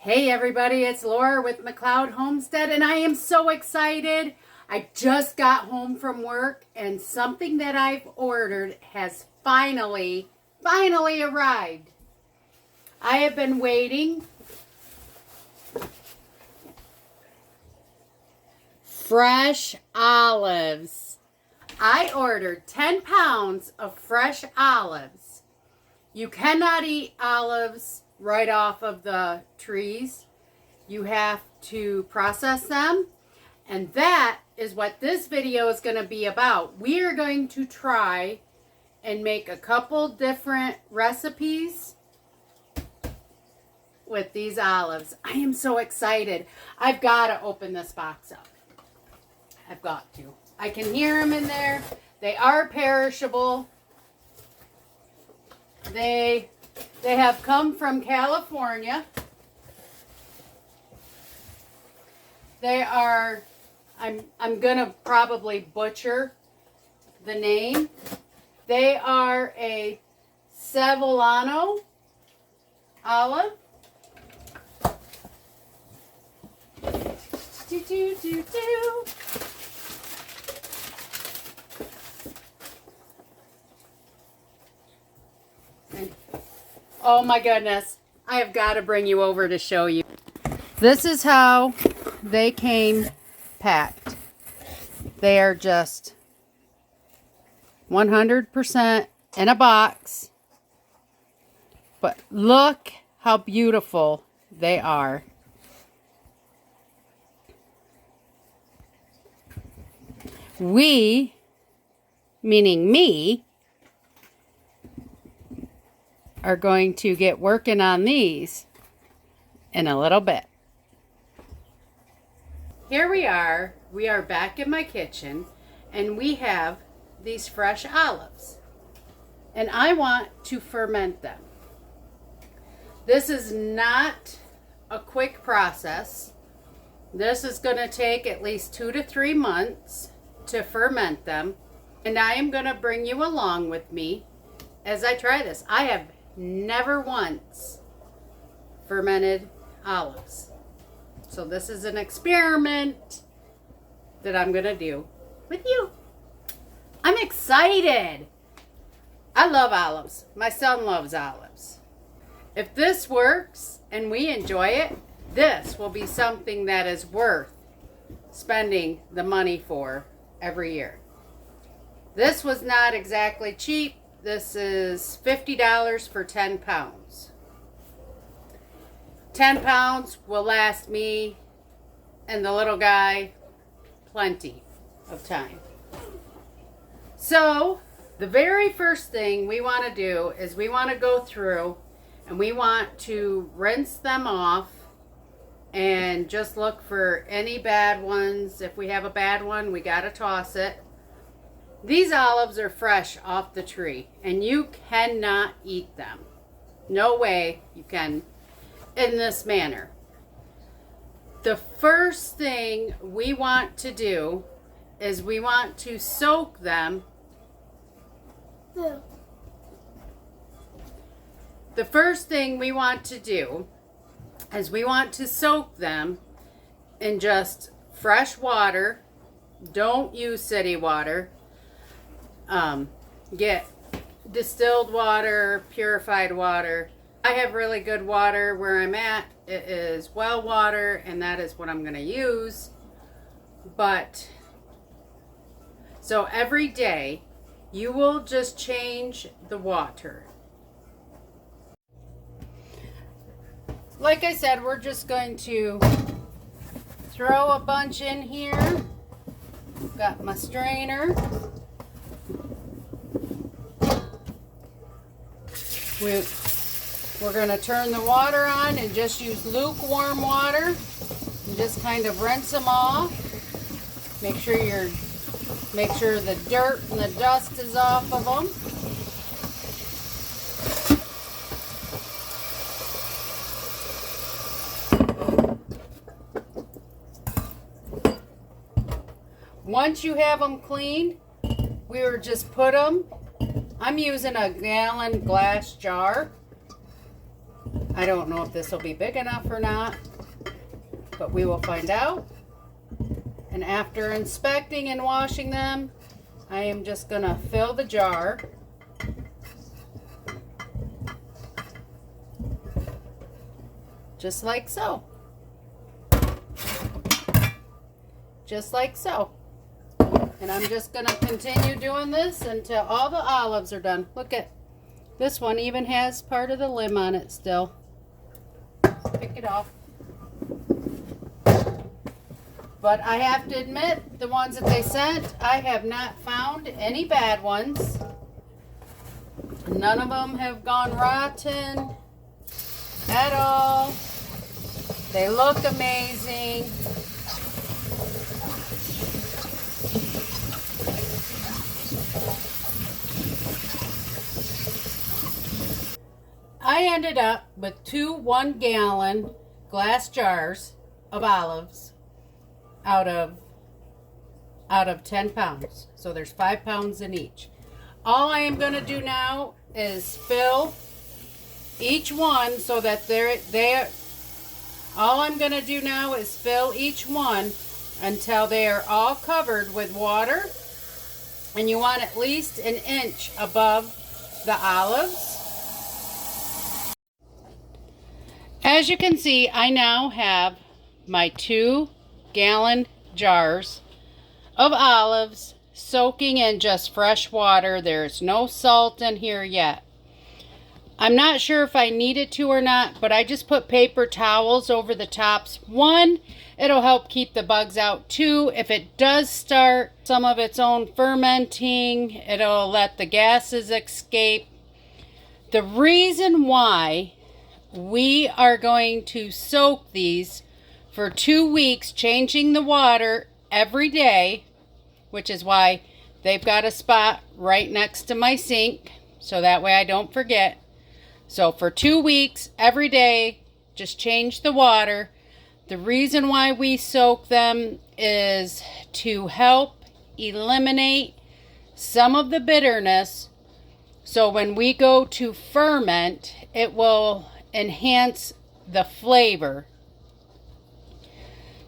Hey everybody, it's Laura with McLeod Homestead, and I am so excited. I just got home from work and something that I've ordered has finally arrived. I have been waiting. Fresh olives. I ordered 10 pounds of fresh olives. You cannot eat olives right off of the trees. You have to process them, and that is what this video is going to be about. We are going to try and make a couple different recipes with these olives. I am so excited. I've got to open this box up. I've got to. I can hear them in there. They are perishable. They have come from California. They are, I'm gonna probably butcher the name. They are a Sevillano olive. Oh my goodness, I have got to bring you over to show you. This is how they came packed. They are just 100% in a box. But look how beautiful they are. We, meaning me, are going to get working on these in a little bit. Here we are back in my kitchen, and we have these fresh olives, and I want to ferment them. This is not a quick process. This is going to take at least 2 to 3 months to ferment them, and I am going to bring you along with me as I try this. I have never once fermented olives. So this is an experiment that I'm going to do with you. I'm excited. I love olives. My son loves olives. If this works and we enjoy it, this will be something that is worth spending the money for every year. This was not exactly cheap. This is $50 for 10 pounds. 10 pounds will last me and the little guy plenty of time. So, the very first thing we want to do is we want to go through and we want to rinse them off and just look for any bad ones. If we have a bad one, we got to toss it. These olives are fresh off the tree, and you cannot eat them. No way you can in this manner. The first thing we want to do is we want to soak them. The first thing we want to do is we want to soak them in just fresh water. Don't use city water. Get distilled water, purified water. I have really good water where I'm at. It is well water, and that is what I'm going to use. But so every day you will just change the water. Like I said, we're just going to throw a bunch in here. Got my strainer. We're going to turn the water on and just use lukewarm water and just kind of rinse them off. Make sure the dirt and the dust is off of them. Once you have them cleaned, we will just put them. I'm using a gallon glass jar. I don't know if this will be big enough or not, but we will find out. And after inspecting and washing them, I am just going to fill the jar. Just like so. Just like so. And I'm just going to continue doing this until all the olives are done. Look at this one, even has part of the limb on it still. Pick it off. But I have to admit, the ones that they sent, I have not found any bad ones. None of them have gone rotten at all. They look amazing. I ended up with 2 1-gallon glass jars of olives out of 10 pounds. So there's 5 pounds in each. All I am going to do now is fill each one so that all I'm going to do now is fill each one until they are all covered with water. And you want at least an inch above the olives. As you can see, I now have my 2-gallon jars of olives soaking in just fresh water. There's no salt in here yet. I'm not sure if I needed to or not, but I just put paper towels over the tops. 1, it'll help keep the bugs out. 2, if it does start some of its own fermenting, it'll let the gases escape. The reason why we are going to soak these for 2 weeks, changing the water every day, which is why they've got a spot right next to my sink, so that way I don't forget. So for 2 weeks, every day, just change the water. The reason why we soak them is to help eliminate some of the bitterness. So when we go to ferment, it will enhance the flavor.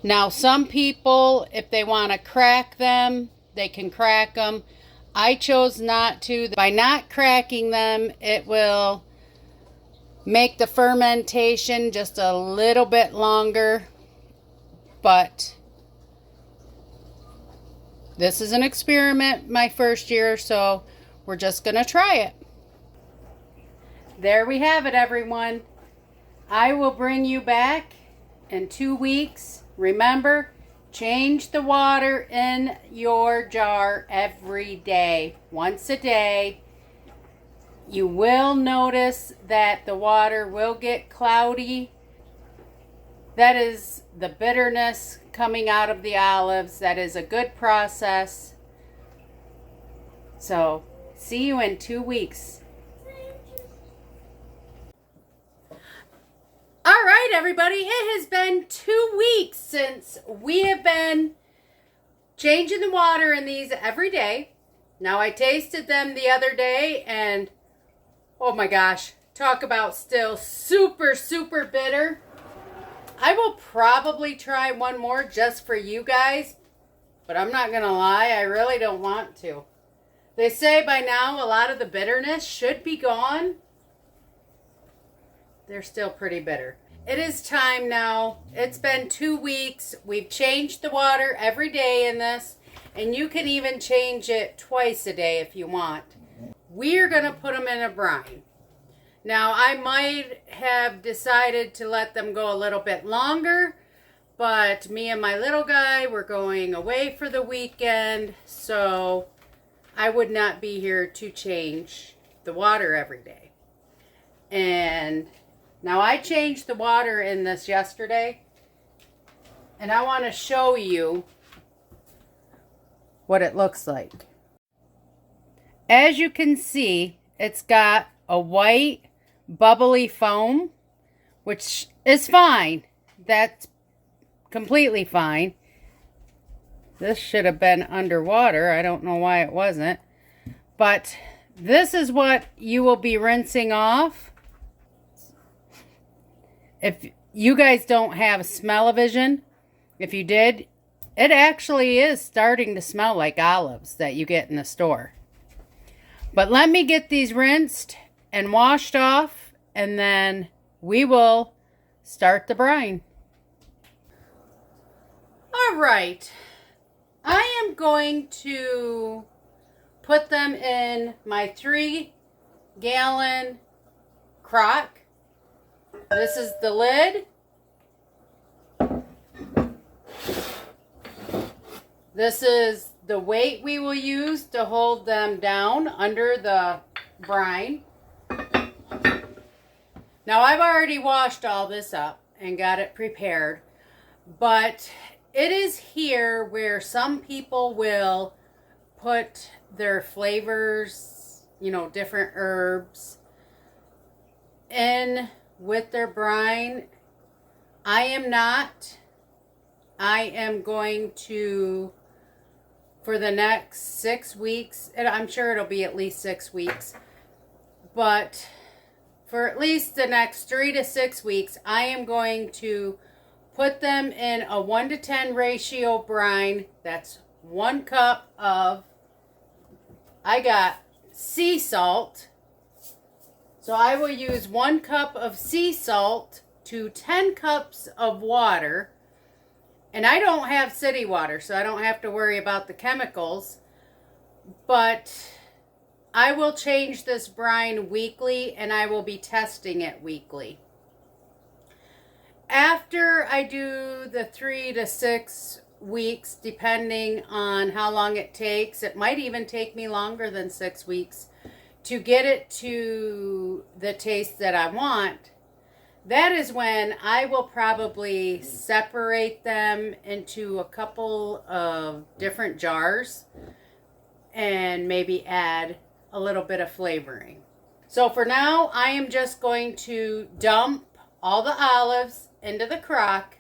Now, some people, if they want to crack them, they can crack them. I chose not to. By not cracking them, it will make the fermentation just a little bit longer. But this is an experiment my first year, so we're just going to try it. There we have it, everyone. I will bring you back in 2 weeks. Remember, change the water in your jar every day, once a day. You will notice that the water will get cloudy. That is the bitterness coming out of the olives. That is a good process. So, see you in 2 weeks. All right, everybody, it has been 2 weeks since we have been changing the water in these every day. Now, I tasted them the other day, and oh my gosh, talk about still super, super bitter. I will probably try one more just for you guys, but I'm not going to lie, I really don't want to. They say by now a lot of the bitterness should be gone. They're still pretty bitter. It is time now. It's been 2 weeks. We've changed the water every day in this, and you can even change it twice a day if you want. We're going to put them in a brine. Now, I might have decided to let them go a little bit longer, but me and my little guy were going away for the weekend, so I would not be here to change the water every day. And now I changed the water in this yesterday, and I want to show you what it looks like. As you can see, it's got a white bubbly foam, which is fine. That's completely fine. This should have been underwater. I don't know why it wasn't. But this is what you will be rinsing off. If you guys don't have smell-o-vision, if you did, it actually is starting to smell like olives that you get in the store. But let me get these rinsed and washed off, and then we will start the brine. All right, I am going to put them in my 3-gallon crock. This is the lid. This is the weight we will use to hold them down under the brine. Now I've already washed all this up and got it prepared, but it is here where some people will put their flavors, you know, different herbs in with their brine. I am not. I am going to, for the next 6 weeks, and I'm sure it'll be at least 6 weeks, but for at least the next 3 to 6 weeks, I am going to put them in a 1-to-10 ratio brine. That's 1 cup of, I got sea salt. So I will use 1 cup of sea salt to 10 cups of water. And I don't have city water, so I don't have to worry about the chemicals. But I will change this brine weekly, and I will be testing it weekly. After I do the 3 to 6 weeks, depending on how long it takes, it might even take me longer than 6 weeks to get it to the taste that I want. That is when I will probably separate them into a couple of different jars and maybe add a little bit of flavoring. So for now, I am just going to dump all the olives into the crock.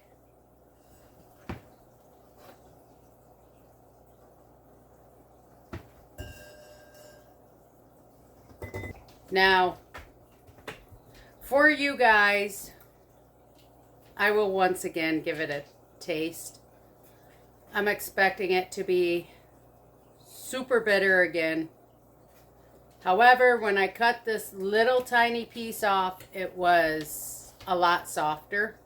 Now, for you guys, I will once again give it a taste. I'm expecting it to be super bitter again. However, when I cut this little tiny piece off, it was a lot softer.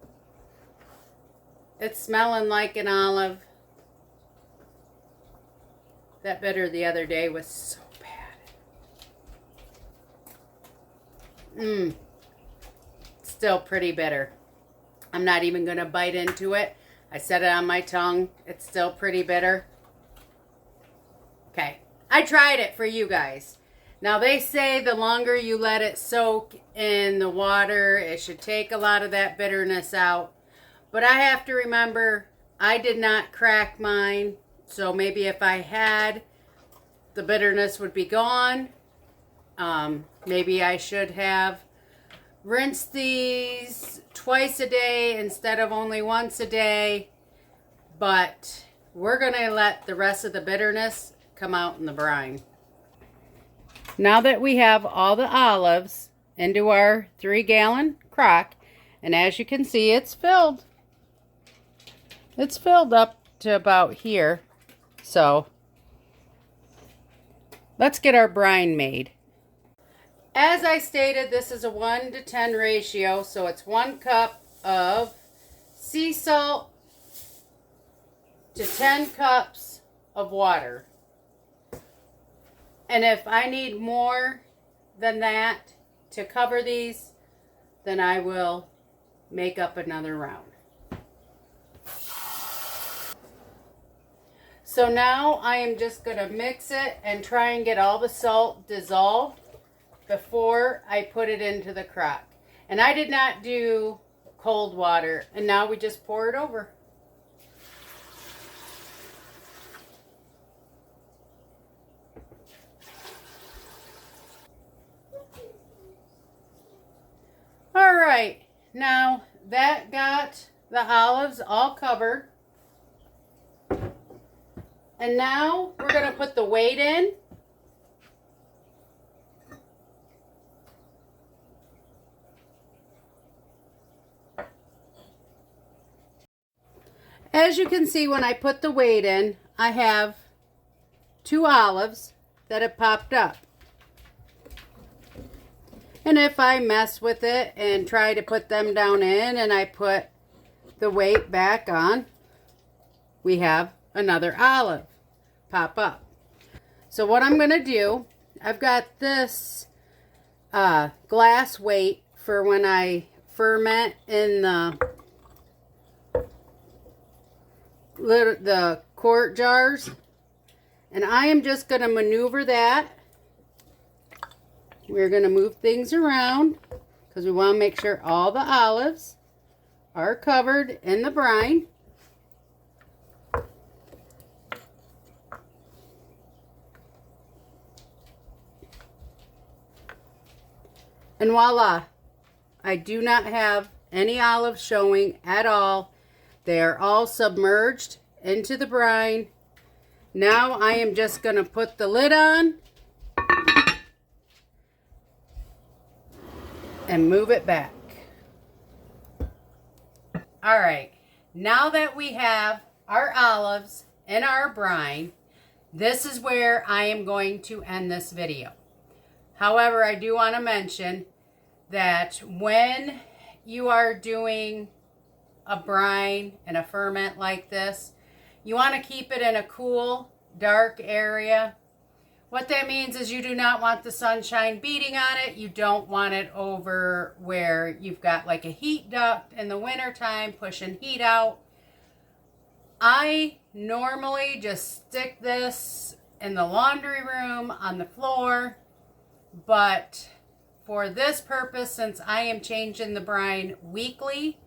It's smelling like an olive. That bitter the other day was so bad. Still pretty bitter. I'm not even going to bite into it. I set it on my tongue. It's still pretty bitter. Okay. I tried it for you guys. Now they say the longer you let it soak in the water, it should take a lot of that bitterness out. But I have to remember, I did not crack mine. So maybe if I had, the bitterness would be gone. Maybe I should have rinsed these twice a day instead of only once a day. But we're going to let the rest of the bitterness come out in the brine. Now that we have all the olives into our 3-gallon crock, and as you can see, it's filled. It's filled up to about here. So let's get our brine made. As I stated, this is a 1-to-10 ratio, so it's 1 cup of sea salt to 10 cups of water. And if I need more than that to cover these, then I will make up another round. So now I am just going to mix it and try and get all the salt dissolved before I put it into the crock. And I did not do cold water, and now we just pour it over. All right, now that got the olives all covered. And now we're going to put the weight in. As you can see, when I put the weight in, I have 2 olives that have popped up. And if I mess with it and try to put them down in and I put the weight back on, we have another olive pop up. So what I'm going to do, I've got this glass weight for when I ferment in the quart jars, and I am just going to maneuver that. We're going to move things around because we want to make sure all the olives are covered in the brine. And voila, I do not have any olives showing at all. They are all submerged into the brine. Now I am just going to put the lid on and move it back. All right, now that we have our olives in our brine, this is where I am going to end this video. However, I do want to mention that when you are doing a brine and a ferment like this, you want to keep it in a cool, dark area. What that means is you do not want the sunshine beating on it. You don't want it over where you've got like a heat duct in the wintertime pushing heat out. I normally just stick this in the laundry room on the floor, but for this purpose, since I am changing the brine weekly,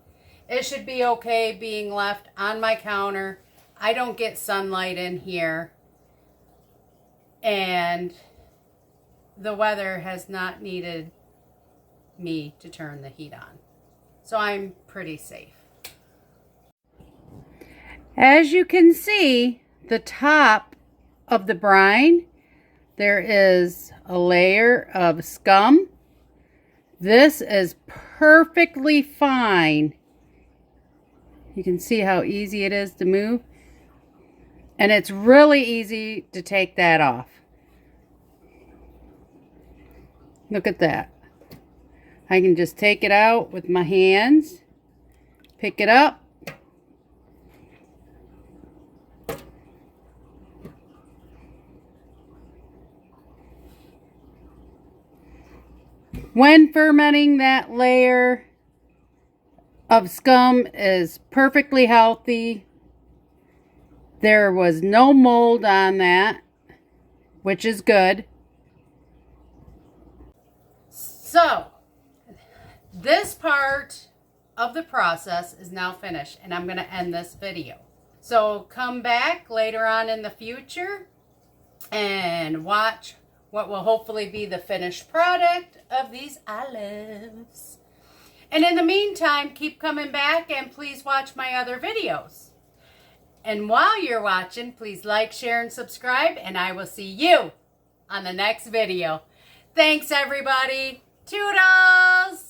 it should be okay being left on my counter. I don't get sunlight in here, and the weather has not needed me to turn the heat on. So I'm pretty safe. As you can see, the top of the brine, there is a layer of scum. This is perfectly fine. You can see how easy it is to move. And it's really easy to take that off. Look at that. I can just take it out with my hands, pick it up, when fermenting, that layer of scum is perfectly healthy. There was no mold on that, which is good. So, this part of the process is now finished, and I'm going to end this video. So, come back later on in the future and watch what will hopefully be the finished product of these olives. And in the meantime, keep coming back and please watch my other videos. And while you're watching, please like, share, and subscribe, and I will see you on the next video. Thanks, everybody. Toodles!